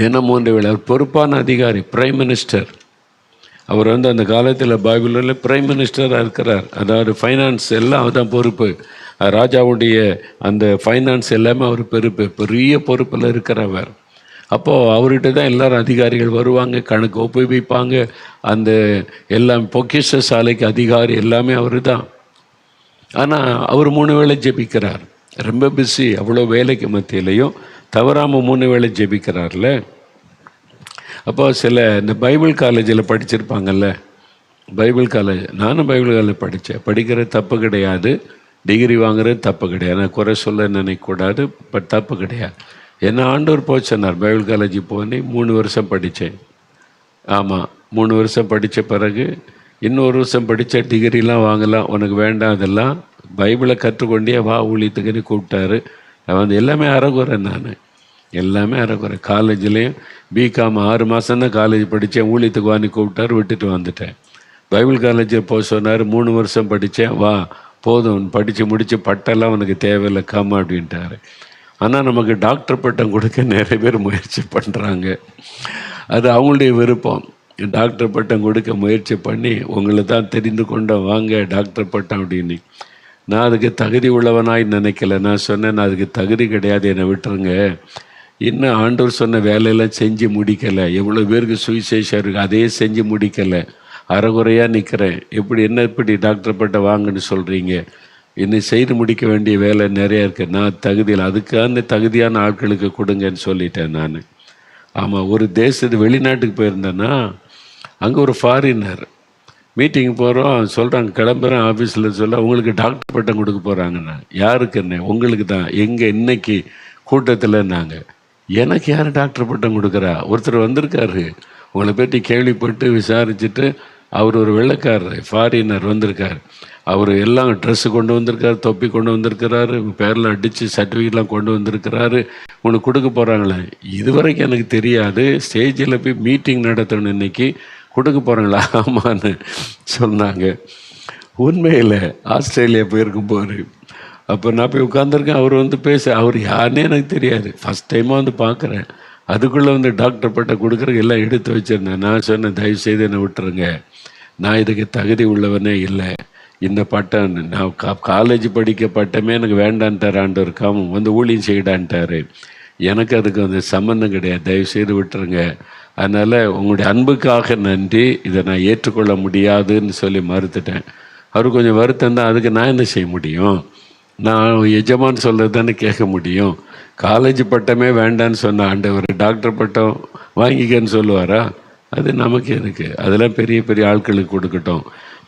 தினம் 3 வேளை. அவர் பொறுப்பான அதிகாரி, பிரைம் மினிஸ்டர். அவர் அந்த காலத்தில் பைபிளில் பிரைம் மினிஸ்டராக இருக்கிறார். அதாவது ஃபைனான்ஸ் எல்லாம் தான் பொறுப்பு. ராஜாவுடைய அந்த ஃபைனான்ஸ் எல்லாமே அவர் பெரிய பொறுப்பில் இருக்கிறவர். அப்போது அவர்கிட்ட தான் எல்லாரும் அதிகாரிகள் வருவாங்க, கணக்கு ஒப்புவிப்பாங்க. அந்த எல்லாம் பொக்கிஷ சாலைக்கு அதிகாரி எல்லாமே அவர் தான். ஆனால் அவர் 3 வேளை ஜெபிக்கிறார். ரொம்ப பிஸி. அவ்வளோ வேலைக்கு மத்தியிலையும் தவறாமல் 3 வேளை ஜெபிக்கிறார்ல. அப்போ சில இந்த பைபிள் காலேஜில் படிச்சிருப்பாங்கல்ல, பைபிள் காலேஜ், நானும் பைபிள் காலேஜ் படித்தேன். படிக்கிறது தப்பு கிடையாது, டிகிரி வாங்குறது தப்பு கிடையாது. நான் குறை சொல்ல நினைக்கக்கூடாது, பட் தப்பு கிடையாது. என்ன ஆண்டவர் போய் சொன்னார், பைபிள் காலேஜுக்கு போனேன், 3 வருஷம் படித்தேன். ஆமாம், 3 வருஷம் படித்த பிறகு இன்னொரு வருஷம் படித்த டிகிரிலாம் வாங்கலாம், உனக்கு வேண்டாம் அதெல்லாம், பைபிளை கற்றுக்கொண்டே வா ஊழியத்துக்குன்னு கூப்பிட்டாரு. எல்லாமே அறகுறை. நான் எல்லாமே அறகுறை. காலேஜ்லேயும் பிகாம் 6 மாதம் தான் காலேஜ் படித்தேன். ஊழியத்துக்கு வாங்கி கூப்பிட்டாரு, விட்டுட்டு வந்துட்டேன். பைபிள் காலேஜில் போக சொன்னார். 3 வருஷம் படித்தேன், வா போதும், படித்து முடித்து பட்டெல்லாம் உனக்கு தேவையில்லை கம் அப்படின்ட்டாரு. ஆனால் நமக்கு டாக்டர் பட்டம் கொடுக்க நிறைய பேர் முயற்சி பண்ணுறாங்க. அது அவங்களுடைய விருப்பம். டாக்டர் பட்டம் கொடுக்க முயற்சி பண்ணி உங்களை தான் தெரிந்து கொண்டோம், வாங்க டாக்டர் பட்டம் அப்படின்னு. நான் அதுக்கு தகுதி உள்ளவனாய் நினைக்கல. நான் சொன்னேன், நான் அதுக்கு தகுதி கிடையாது, என்னை விட்டுருங்க. இன்னும் ஆண்டவர் சொன்ன வேலையெல்லாம் செஞ்சு முடிக்கலை. எவ்வளோ பேருக்கு சுவிசேஷம் இருக்குது, அதையே செஞ்சு முடிக்கலை. அரைகுறையாக நிற்கிறேன். இப்படி டாக்டர் பட்டம் வாங்கன்னு சொல்கிறீங்க? இன்னும் செய்து முடிக்க வேண்டிய வேலை நிறையா இருக்குது. நான் தகுதியில், அதுக்கான தகுதியான ஆட்களுக்கு கொடுங்கன்னு சொல்லிட்டேன் நான். ஆமாம், ஒரு வெளிநாட்டுக்கு போயிருந்தேன்னா அங்கே ஒரு ஃபாரினர் மீட்டிங் போகிறோம், சொல்கிறாங்க கிளம்புறேன் ஆஃபீஸில் சொல்ல, உங்களுக்கு டாக்டர் பட்டம் கொடுக்க போகிறாங்கண்ணா. யாருக்கு என்ன? உங்களுக்கு தான். எங்கே இன்னைக்கு கூட்டத்தில் நாங்கள், எனக்கு யார் டாக்டர் பட்டம் கொடுக்குறா? ஒருத்தர் வந்திருக்காரு, உங்களை பற்றி கேள்விப்பட்டு விசாரிச்சுட்டு, அவர் ஒரு வெள்ளைக்காரர் ஃபாரினர் வந்திருக்கார். அவர் எல்லாம் ட்ரெஸ்ஸு கொண்டு வந்திருக்காரு, தொப்பி கொண்டு வந்திருக்கிறாரு, பேரில் அடித்து சர்டிஃபிகேட்லாம் கொண்டு வந்திருக்கிறாரு, உனக்கு கொடுக்க போகிறாங்களே. இதுவரைக்கும் எனக்கு தெரியாது. ஸ்டேஜில் போய் மீட்டிங் நடத்தணும், இன்னைக்கு கொடுக்க போகிறாங்களா? ஆமான்னு சொன்னாங்க. உண்மையில் ஆஸ்திரேலியா போயிருக்கும் போது அப்போ நான் போய் உட்காந்துருக்கேன். அவர் அவர் யாருன்னே எனக்கு தெரியாது. ஃபஸ்ட் டைமாக பார்க்குறேன். அதுக்குள்ளே டாக்டர் பட்டம் கொடுக்குறக்கு எல்லாம் எடுத்து வச்சுருந்தேன். நான் சொன்னேன், தயவுசெய்து என்னை விட்டுருங்க, நான் இதுக்கு தகுதி உள்ளவனே இல்லை. இந்த பட்டம் நான் காலேஜ் படிக்க பட்டமே எனக்கு வேண்டான்ட்டார் ஆண்டவர். ஊழியம் செய்யிடான்ட்டார். எனக்கு அதுக்கு சம்மந்தம் கிடையாது, தயவுசெய்து விட்டுருங்க. அதனால் உங்களுடைய அன்புக்காக நன்றி, இதை நான் ஏற்றுக்கொள்ள முடியாதுன்னு சொல்லி மறுத்துட்டேன். அவர் கொஞ்சம் வருத்தம் தான். அதுக்கு நான் என்ன செய்ய முடியும்? நான் எஜமான் சொல்கிறது தானே கேட்க முடியும். காலேஜ் பட்டமே வேண்டான்னு சொன்ன ஆண்டவர் டாக்டர் பட்டம் வாங்கிக்கன்னு சொல்லுவாரா? அது நமக்கு எதுக்கு? அதெல்லாம் பெரிய பெரிய ஆட்களுக்கு கொடுக்கட்டும்.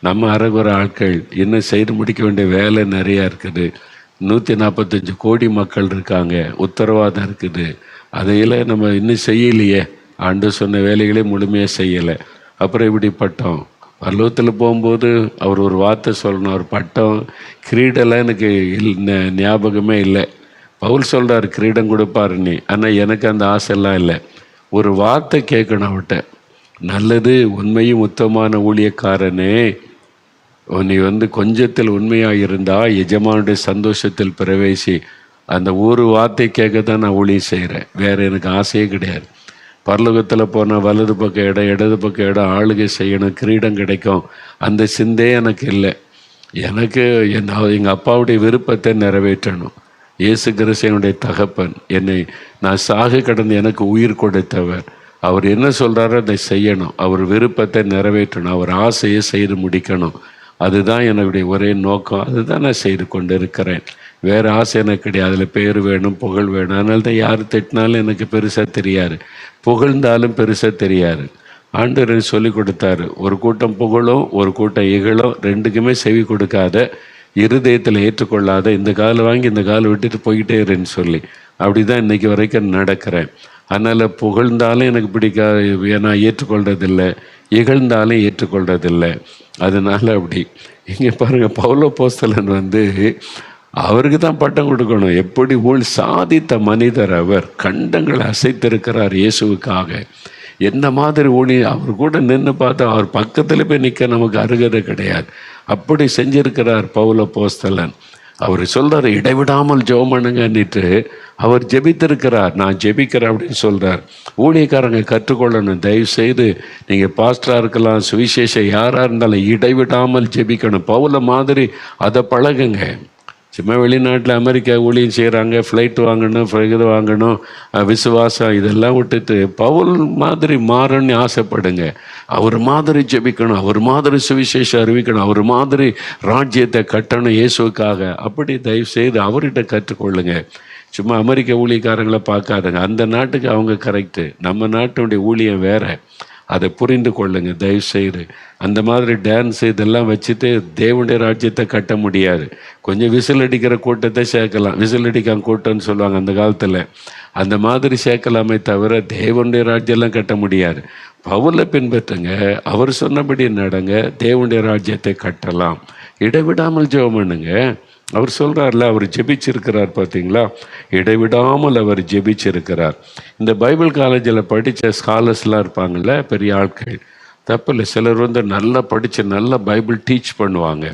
நம்ம அரைகுறை ஆட்கள் இன்னும் செய்து முடிக்க வேண்டிய வேலை நிறையா இருக்குது. 145 கோடி மக்கள் இருக்காங்க, உத்தரவாதம் இருக்குது. அதையில் நம்ம இன்னும் செய்யலையே. ஆண்டு சொன்ன வேலைகளே முழுமையாக செய்யலை. அப்புறம் இப்படி பட்டம் பரலோகத்தில் போகும்போது அவர் ஒரு வார்த்தை சொல்லணும். அவர் பட்டம் கிரீடெல்லாம் எனக்கு ஞாபகமே இல்லை. பவுல் சொல்கிறார் கிரீடம் கொடுப்பாருன்னு. ஆனால் எனக்கு அந்த ஆசையெல்லாம் இல்லை. ஒரு வார்த்தை கேட்கணும் அவர்கிட்ட, நல்லது உண்மையும் உத்தமமான ஊழியக்காரனே, நீ கொஞ்சத்தில் உண்மையாக இருந்தால் எஜமானுடைய சந்தோஷத்தில் பிரவேசி. அந்த ஒரு வார்த்தை கேட்க தான் நான் ஊழியம் செய்கிறேன். வேறு எனக்கு ஆசையே கிடையாது. பரலோகத்தில் போனால் வலது பக்கம் இடம், இடது பக்கம் இடம், ஆளுகை செய்யணும், கிரீடம் கிடைக்கும், அந்த சிந்தே எனக்கு இல்லை. எனக்கு எங்கள் அப்பாவுடைய விருப்பத்தை நிறைவேற்றணும். இயேசு கிறிஸ்து என்னுடைய தகப்பன், என்னை நான் சாக கடந்து எனக்கு உயிர் கொடுத்தவர். அவர் என்ன சொல்கிறாரோ அதை செய்யணும், அவர் விருப்பத்தை நிறைவேற்றணும், அவர் ஆசையை செய்து முடிக்கணும். அதுதான் என்னுடைய ஒரே நோக்கம். அதுதான் நான் செய்து கொண்டு இருக்கிறேன். வேறு ஆசை எனக்கு கிடையாது. அதில் பேர் வேணும், புகழ் வேணும். அதனால தான் யார் திட்டினாலும் எனக்கு பெருசாக தெரியாது, புகழ்ந்தாலும் பெருசாக தெரியாது. ஆண்டவர் சொல்லி கொடுத்தாரு, ஒரு கூட்டம் புகழும் ஒரு கூட்டம் இகழும், ரெண்டுக்குமே செவி கொடுக்காத, இருதயத்தில் ஏற்றுக்கொள்ளாத, இந்த காலை வாங்கி இந்த காலை விட்டுட்டு போய்கிட்டே இருன்னு சொல்லி. அப்படி தான் இன்றைக்கி வரைக்கும் நடக்கிறேன். அதனால் புகழ்ந்தாலும் எனக்கு பிடிக்காது, நான் ஏற்றுக்கொள்றதில்லை, இகழ்ந்தாலும் ஏற்றுக்கொள்றதில்லை. அதனால் அப்படி இங்கே பாருங்கள், பவுல் அப்போஸ்தலன் அவருக்கு தான் பட்டம் கொடுக்கணும். எப்படி சாதித்த மனிதர் அவர், கண்டங்களை அசைத்திருக்கிறார் இயேசுவுக்காக. என்ன மாதிரி அவர் கூட நின்று பார்த்தா அவர் பக்கத்தில் போய் நிற்க நமக்கு அருகதை கிடையாது. அப்படி செஞ்சிருக்கிறார் பவுல் அப்போஸ்தலன். அவர் சொல்கிறார், இடைவிடாமல் ஜெபம் பண்ணுங்கன்னுட்டு அவர் ஜெபித்திருக்கிறார். நான் ஜெபிக்கிறேன் அப்படின்னு சொல்கிறார். ஊழியக்காரங்க கற்றுக்கொள்ளணும். தயவு செய்து நீங்கள் பாஸ்டராக இருக்கலாம், சுவிசேஷம் யாராக இருந்தாலும் இடைவிடாமல் ஜெபிக்கணும். பவுல மாதிரி அதை பழகுங்க. சும்மா வெளிநாட்டில் அமெரிக்கா ஊழியம் செய்கிறாங்க, ஃப்ளைட் வாங்கணும், இது வாங்கணும், விசுவாசம் இதெல்லாம் விட்டுட்டு பவுல் மாதிரி மாறன்னு ஆசைப்படுங்க. அவர் மாதிரி ஜெபிக்கணும், அவர் மாதிரி சுவிசேஷம் அறிவிக்கணும், அவர் மாதிரி ராஜ்யத்தை கட்டணும் இயேசுக்காக. அப்படி தயவு செய்து அவர்கிட்ட கற்றுக்கொள்ளுங்க. சும்மா அமெரிக்க ஊழியக்காரங்களை பார்க்காதுங்க. அந்த நாட்டுக்கு அவங்க கரெக்டு, நம்ம நாட்டுடைய ஊழியம் வேறு. அதை புரிந்து கொள்ளுங்க தயவு செய்து. அந்த மாதிரி டான்ஸ் இதெல்லாம் வச்சுட்டு தேவனுடைய ராஜ்யத்தை கட்ட முடியாது. கொஞ்சம் விசில் அடிக்கிற கூட்டத்தை சேர்க்கலாம், விசில் அடிக்காம கூட்டம்னு சொல்லுவாங்க அந்த காலத்தில், அந்த மாதிரி சேர்க்கலாமே தவிர தேவனுடைய ராஜ்யெல்லாம் கட்ட முடியாது. பவுலை பின்பற்றுங்க, அவர் சொன்னபடி நடங்க, தேவனுடைய ராஜ்யத்தை கட்டலாம். இடைவிடாமல் ஜெபம் பண்ணுங்க. அவர் சொல்கிறார்ல, அவர் ஜெபிச்சிருக்கிறார் பார்த்தீங்களா, இடைவிடாமல் அவர் ஜெபிச்சிருக்கிறார். இந்த பைபிள் காலேஜில் படித்த ஸ்காலர்ஸ்லாம் இருப்பாங்கள்ல, பெரிய ஆட்கள், தப்பில்லை. சிலர் வந்து நல்லா படித்து நல்லா பைபிள் டீச் பண்ணுவாங்க.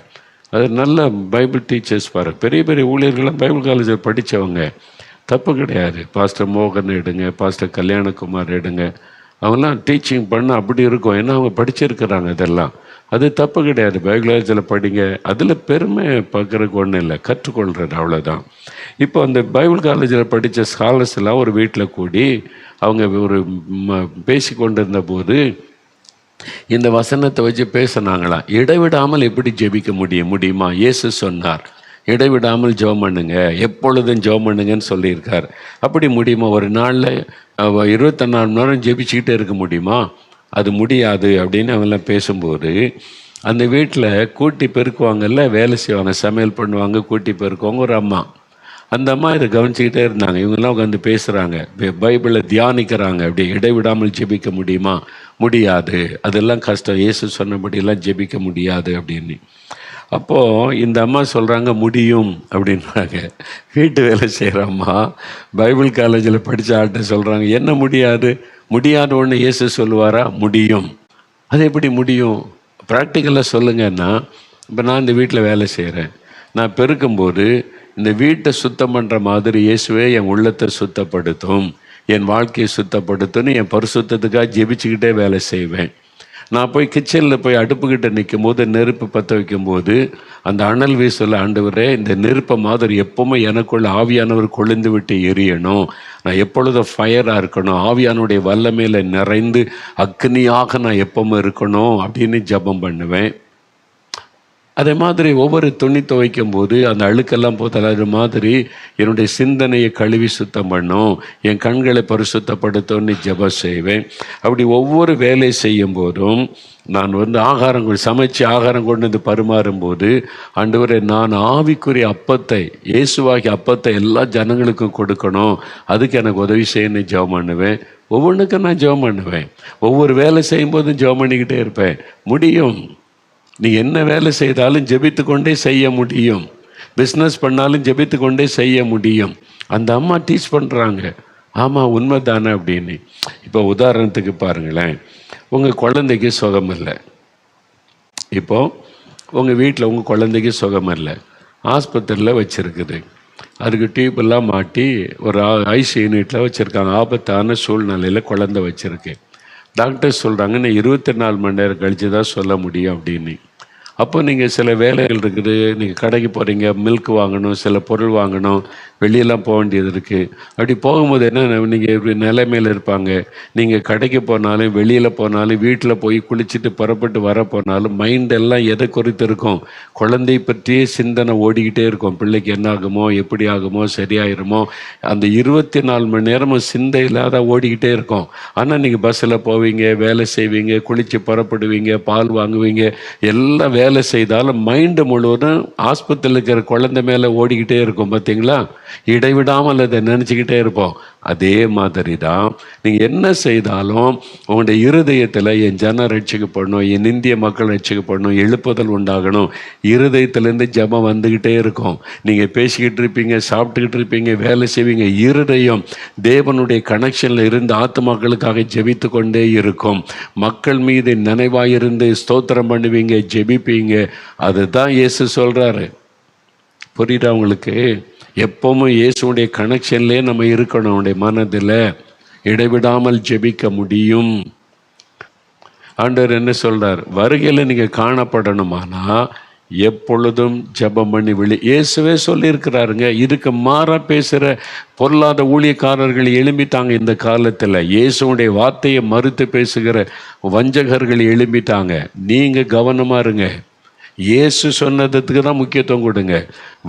அது நல்ல பைபிள் டீச்சர்ஸ் பாரு, பெரிய பெரிய ஊழியர்கள்லாம் பைபிள் காலேஜில் படித்தவங்க, தப்பு கிடையாது. பாஸ்டர் மோகன் எடுங்க, பாஸ்டர் கல்யாணகுமார் எடுங்க, அவங்களாம் டீச்சிங் பண்ண அப்படி இருக்கும். ஏன்னா அவங்க படிச்சிருக்கிறாங்க. இதெல்லாம் அது தப்பு கிடையாது. பைபிள் காலேஜில் படிங்க, அதில் பெருமை பார்க்குறதுக்கு ஒன்றும் இல்லை, கற்றுக்கொள்கிறது அவ்வளோதான். இப்போ அந்த பைபிள் காலேஜில் படித்த ஸ்காலர்ஸ் எல்லாம் ஒரு வீட்டில் கூடி அவங்க ஒரு பேசி கொண்டிருந்த போது இந்த வசனத்தை வச்சு பேசினாங்களாம். இடைவிடாமல் எப்படி ஜெபிக்க முடியுமா? இயேசு சொன்னார், இடைவிடாமல் ஜெபம் பண்ணுங்க, எப்பொழுதும் ஜெபம் பண்ணுங்கன்னு சொல்லியிருக்கார். அப்படி முடியுமா? ஒரு நாளில் 24 மணி நேரம் ஜெபிச்சுக்கிட்டே இருக்க முடியுமா? அது முடியாது அப்படின்னு அவங்களாம் பேசும்போது, அந்த வீட்டில் கூட்டி பெருக்குவாங்கல்ல, வேலை செய்வாங்க, சமையல் பண்ணுவாங்க, கூட்டி பெருக்குவாங்க ஒரு அம்மா. அந்த அம்மா இதை கவனிச்சுக்கிட்டே இருந்தாங்க. இவங்கெல்லாம் உட்காந்து பேசுகிறாங்க, பைபிளை தியானிக்கிறாங்க. அப்படி இடைவிடாமல் ஜெபிக்க முடியுமா? முடியாது, அதெல்லாம் கஷ்டம், இயேசு சொன்னபடியெல்லாம் ஜெபிக்க முடியாது அப்படின்னு. அப்போது இந்த அம்மா சொல்கிறாங்க முடியும் அப்படின்றாங்க. வீட்டு வேலை செய்கிற அம்மா பைபிள் காலேஜில் படித்த ஆள்கிட்ட சொல்கிறாங்க, என்ன முடியாது? முடியாத ஒன்று இயேசு சொல்லுவாரா? முடியும். அது எப்படி முடியும்? ப்ராக்டிக்கலாக சொல்லுங்கன்னா, இப்போ நான் இந்த வீட்டில் வேலை செய்கிறேன், நான் பெருக்கும்போது இந்த வீட்டை சுத்தம் பண்ணுற மாதிரி இயேசுவே என் உள்ளத்தை சுத்தப்படுத்தும், என் வாழ்க்கையை சுத்தப்படுத்தும்னு என் பரிசுத்தத்துக்காக ஜெபிச்சுக்கிட்டே வேலை செய்வேன். நான் போய் கிச்சனில் போய் அடுப்புக்கிட்ட நிற்கும் போது, நெருப்பு பற்ற வைக்கும்போது அந்த அனல் வீசல, ஆண்டவரே இந்த நெருப்பை மாதிரி எப்பவுமே எனக்குள்ள ஆவியானவர் கொழுந்து விட்டு எரியணும், நான் எப்பொழுதும் ஃபயராக இருக்கணும், ஆவியானுடைய வல்லமையில் நிறைந்து அக்னியாக நான் எப்பவுமே இருக்கணும் அப்படின்னு ஜெபம் பண்ணுவேன். அதே மாதிரி ஒவ்வொரு துணி துவைக்கும் போது அந்த அழுக்கெல்லாம் போதலாத மாதிரி என்னுடைய சிந்தனையை கழுவி சுத்தம் பண்ணும், என் கண்களை பரிசுத்தப்படுத்தணும்னு ஜெபம் செய்வேன். அப்படி ஒவ்வொரு வேலை செய்யும் போதும் நான் வந்து சமைச்சு ஆகாரம் கொண்டு வந்து பரிமாறும்போது, ஆண்டவரே நான் ஆவிக்குரிய அப்பத்தை, இயேசுவாகிய அப்பத்தை எல்லா ஜனங்களுக்கும் கொடுக்கணும், அதுக்கு எனக்கு உதவி செய்யணும்னு ஜெபம் பண்ணுவேன். ஒவ்வொன்றுக்கும் நான் ஜெபம் பண்ணுவேன். ஒவ்வொரு வேலை செய்யும் போதும் ஜெபம் பண்ணிக்கிட்டே இருப்பேன். முடியும். நீ என்ன வேலை செய்தாலும் ஜெபித்து கொண்டே செய்ய முடியும். பிஸ்னஸ் பண்ணாலும் ஜெபித்து கொண்டே செய்ய முடியும். அந்த அம்மா டீச் பண்ணுறாங்க, ஆமாம் உண்மை தானே அப்படின்னு. இப்போ உதாரணத்துக்கு பாருங்களேன், உங்கள் குழந்தைக்கு சுகம் இல்லை. இப்போது உங்கள் வீட்டில் உங்கள் குழந்தைக்கு சுகம் இல்லை, ஆஸ்பத்திரியில் வச்சுருக்குது, அதுக்கு டியூப்பெல்லாம் மாட்டி ஒரு ஐசி யூனிட்டில் வச்சுருக்காங்க, ஆபத்தான சூழ்நிலையில் குழந்தை வச்சுருக்கு. டாக்டர் சொல்கிறாங்க, நான் 24 மணி நேரம் கழித்து தான் சொல்ல முடியும் அப்படின்னு. அப்போ நீங்கள் சில வேலைகள் இருக்குது, நீங்கள் கடைக்கு போகிறீங்க, மில்க் வாங்கணும், சில பொருள் வாங்கணும், வெளியெல்லாம் போக வேண்டியது இருக்குது. அப்படி போகும்போது என்ன, நீங்கள் இப்படி நிலைமையில் இருப்பாங்க. நீங்கள் கடைக்கு போனாலும், வெளியில் போனாலும், வீட்டில் போய் குளிச்சுட்டு புறப்பட்டு வர போனாலும் மைண்டெல்லாம் எதை குறித்து இருக்கும்? குழந்தை பற்றியே சிந்தனை ஓடிக்கிட்டே இருக்கும். பிள்ளைக்கு என்ன ஆகுமோ, எப்படி ஆகுமோ, சரியாயிருமோ, அந்த 24 மணி நேரமும் சிந்தை இல்லாத ஓடிக்கிட்டே இருக்கும். ஆனால் நீங்கள் பஸ்ஸில் போவீங்க, வேலை செய்வீங்க, குளித்து புறப்படுவீங்க, பால் வாங்குவீங்க, எல்லாம் வேலை செய்தாலும் மைண்டு முழுவதும் ஆஸ்பத்திரியில் இருக்கிற குழந்தை மேலே ஓடிக்கிட்டே இருக்கும். பார்த்தீங்களா? இடைவிடாமல் அதை நினச்சிக்கிட்டே இருப்போம். அதே மாதிரி தான் நீங்கள் என்ன செய்தாலும் உங்களுடைய இருதயத்தில் என் ஜனம் ரட்சிக்கப்படணும், என் இந்திய மக்கள் ரட்சிக்கப்படணும், எழுப்புதல் உண்டாகணும், இருதயத்திலேருந்து ஜெபம் வந்துக்கிட்டே இருக்கும். நீங்கள் பேசிக்கிட்டு இருப்பீங்க, சாப்பிட்டுக்கிட்டு இருப்பீங்க, வேலை செய்வீங்க, இருதயம் தேவனுடைய கனெக்ஷனில் இருந்து ஆத்துமாக்களுக்காக ஜெபித்து கொண்டே இருக்கும். மக்கள் மீது நினைவாயிருந்து ஸ்தோத்திரம் பண்ணுவீங்க, ஜெபிப்பீங்க. அதுதான் இயேசு சொல்கிறாரு. புரியுதா உங்களுக்கு? எப்பவும் இயேசுடைய கனெக்ஷன்லேயே நம்ம இருக்கணும். அவனுடைய மனதில் இடைவிடாமல் ஜெபிக்க முடியும். ஆண்டவர் என்ன சொல்றார்? வருகையில் நீங்கள் காணப்படணுமானா எப்பொழுதும் ஜெபம் பண்ணி இயேசுவே சொல்லியிருக்கிறாருங்க. இதுக்கு மாறா பேசுகிற பொருளாத ஊழியக்காரர்கள் எழும்பிட்டாங்க இந்த காலத்தில். இயேசுடைய வார்த்தையை மறுத்து பேசுகிற வஞ்சகர்கள் எழும்பிட்டாங்க. நீங்கள் கவனமாக இருங்க. இயேசு சொன்னதுக்கு தான் முக்கியத்துவம் கொடுங்க.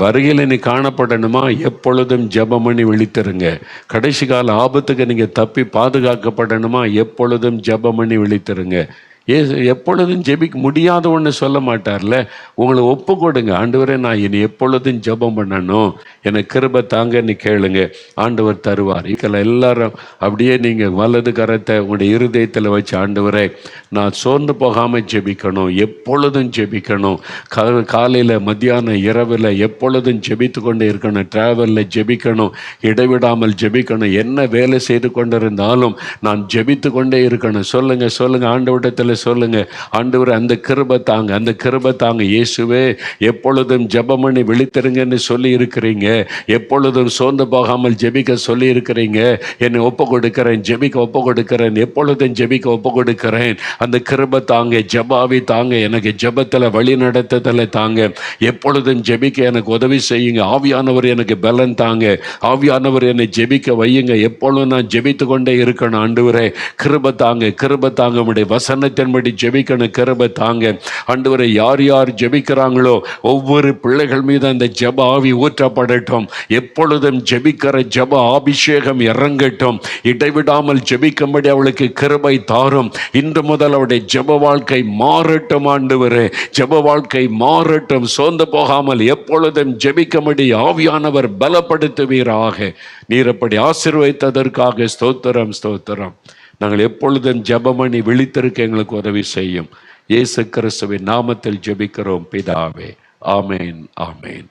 வருகையில் நீ காணப்படணுமா எப்பொழுதும் ஜெபம் பண்ணி விழித்திருங்க. கடைசி கால ஆபத்துக்கு நீங்கள் தப்பி பாதுகாக்கப்படணுமா எப்பொழுதும் ஜெபம் பண்ணி விழித்திருங்க. எப்பொழுதும் ஜெபிக்க முடியாத ஒன்று சொல்ல மாட்டார்ல. உங்களை ஒப்பு கொடுங்க. ஆண்டவரே நான் இனி எப்பொழுதும் ஜெபம் பண்ணணும், எனக்கு கிருபை தாங்கன்னு கேளுங்க, ஆண்டவர் தருவார். இதுக்கெல்லாம் எல்லாரும் அப்படியே நீங்கள் வலது கரத்தை உங்களுடைய இருதயத்தில் வச்சு, ஆண்டவரே நான் சோர்ந்து போகாமல் ஜெபிக்கணும், எப்பொழுதும் ஜெபிக்கணும், காலையில் மத்தியானம் இரவில் எப்பொழுதும் ஜெபித்து கொண்டே இருக்கணும், ட்ராவலில் ஜெபிக்கணும், இடைவிடாமல் ஜெபிக்கணும், என்ன வேலை செய்து கொண்டிருந்தாலும் நான் ஜெபித்து கொண்டே இருக்கணும். சொல்லுங்கள் ஆண்டவரிடத்தில் சத்தத்தில் சொல்லுங்க, ஆண்டவரே அந்த கிருபை தாங்க, அந்த கிருபை தாங்க இயேசுவே. எப்பொழுதும் ஜெபம் பண்ணி விழித்திருங்கன்னு சொல்லி இருக்கிறீங்க, எப்பொழுதும் சோர்ந்து போகாமல் ஜெபிக்க சொல்லி இருக்கிறீங்க. என்னை ஒப்பு கொடுக்கிறேன், ஜெபிக்க ஒப்பு கொடுக்கிறேன், எப்பொழுதும் ஜெபிக்க ஒப்பு கொடுக்கிறேன். அந்த கிருபை தாங்க, ஜெபாவி தாங்க, எனக்கு ஜெபத்தில் வழி நடத்துதலை தாங்க, எப்பொழுதும் ஜெபிக்க எனக்கு உதவி செய்யுங்க. ஆவியானவர் எனக்கு பலன் தாங்க, ஆவியானவர் என்னை ஜெபிக்க வையுங்க. எப்பொழுதும் நான் ஜெபித்து கொண்டே இருக்கணும். ஆண்டவரே கிருபை தாங்க, கிருபை தாங்க, உம்முடைய வசனத்தின்படி ஜெபிக்கணும், கிருபை தாங்க. ஆண்டவரே யார் யார் ஜெபிக்கிறாங்களோ ஒவ்வொரு பிள்ளைகள் மீது அந்த ஜெப ஆவி ஊற்றப்படட்டும். எப்பொழுதும் ஜெபிக்கிற ஜெப அபிஷேகம் இறங்கட்டும். இடைவிடாமல் ஜெபிக்கும்படி அவளுக்கு கிருபை தாரும். இன்று முதல் அவளுடைய ஜெப வாழ்க்கை மாறட்டும். ஆண்டவரே ஜெப வாழ்க்கை மாறட்டும். சோர்ந்து போகாமல் எப்பொழுதும் ஜெபிக்கும்படி ஆவியானவர் பலப்படுத்துவீராக. நீர் அப்படி ஆசீர்வதித்ததற்காக ஸ்தோத்திரம், ஸ்தோத்திரம். நாங்கள் எப்பொழுதும் ஜெபமணி விழித்திருக்க எங்களுக்கு உதவி செய்யும். இயேசு கிறிஸ்துவின் நாமத்தில் ஜெபிக்கிறோம் பிதாவே. ஆமேன், ஆமேன்.